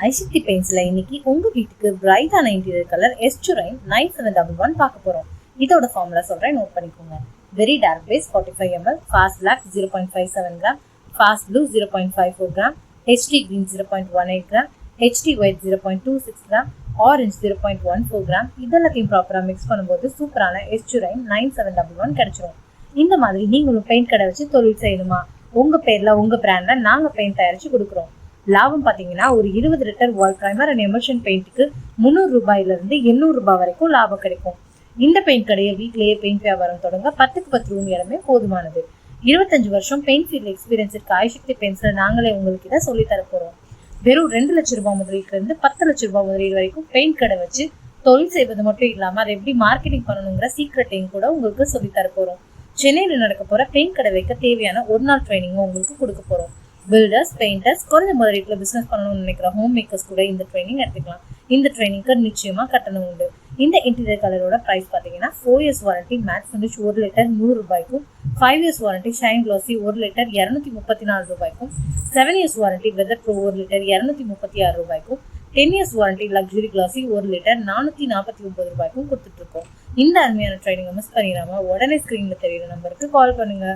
ICT பெயிண்ட்ஸ்ல இன்னைக்கு உங்க வீட்டுக்கு பிரைட்டான இன்டீரியர் கலர் எஸ்டுரைன் 9711 பார்க்க போறோம். இதோட ஃபார்முலா சொல்றேன், நோட் பண்ணிக்கோங்க. Very dark base 45 ml, fast black 0.57 gram, fast blue 0.54 gram, HD green 0.18 gram, HD white 0.26 gram, orange 0.14 gram. இதெல்லாத்தையும் ப்ராப்பரா மிக்ஸ் பண்ணும்போது சூப்பரான எஸ்டுரைன் 9711 கிடைச்சிரும். இந்த மாதிரி நீங்களும் பெயிண்ட் கடை வச்சு தொழில் செய்யணுமா? உங்க பேர்ல உங்க பிராண்ட்ல நாங்க பெயிண்ட் தயாரிச்சு கொடுக்குறோம். லாபம் பாத்தீங்கன்னா ஒரு 20 litre wall primer and emulsion பெயிண்ட்டுக்கு 300 ரூபாயில இருந்து 800 ரூபாய் வரைக்கும் லாபம் கிடைக்கும். இந்த பெயிண்ட் கடையை வீட்லயே பெயிண்ட் வியாபாரம் தொடங்க 10க்கு 10 ரூம் இடமே போதுமானது. 25 வருஷம் பெயிண்ட் ஃபீல்ட் எக்ஸ்பீரியன்ஸ் இருக்க ஐசிடி பெயிண்ட்ஸ்ல நாங்களே உங்களுக்கு இதை சொல்லி தர போறோம். வெறும் 2 லட்சம் ரூபாய் முதலீட்டுல இருந்து 10 லட்சம் ரூபாய் முதலீடு வரைக்கும் பெயிண்ட் கடை வச்சு தொழில் செய்வது மட்டும் இல்லாம அதை எப்படி மார்க்கெட்டிங் பண்ணணுங்கிற சீக்ரெட்டையும் கூட உங்களுக்கு சொல்லி தர போறோம். சென்னையில நடக்க போற பெயிண்ட் கடை வைக்க தேவையான ஒரு நாள் ட்ரைனிங்கும் உங்களுக்கு கொடுக்க போறோம். பில்டர்ஸ், பெயிண்டர்ஸ், குறைஞ்ச முதலீட்டுல பிசினஸ் பண்ணணும்னு நினைக்கிற ஹோம் மேக்கர்ஸ் கூட இந்த ட்ரைனிங் எடுத்துக்கலாம். இந்த ட்ரைனிங்க்கு நிச்சயமா கட்டணம் உண்டு. இந்த இன்டீரியர் கலரோட பிரைஸ் பாத்தீங்கன்னா 4 years warranty matte finish 1 litre 100 ரூபாய்க்கும், 5 years warranty shine classy 1 litre 234 ரூபாய்க்கும், 7 years warranty weather pro 1 litre 236 ரூபாய்க்கும், 10 years warranty luxury classy 1 litre 449 ரூபாய்க்கும் கொடுத்துட்டு இருக்கோம். இந்த அருமையான ட்ரைனிங்கை மிஸ் பண்ணிடாம உடனே ஸ்கிரீன்ல தெரியுற நம்பருக்கு கால் பண்ணுங்க.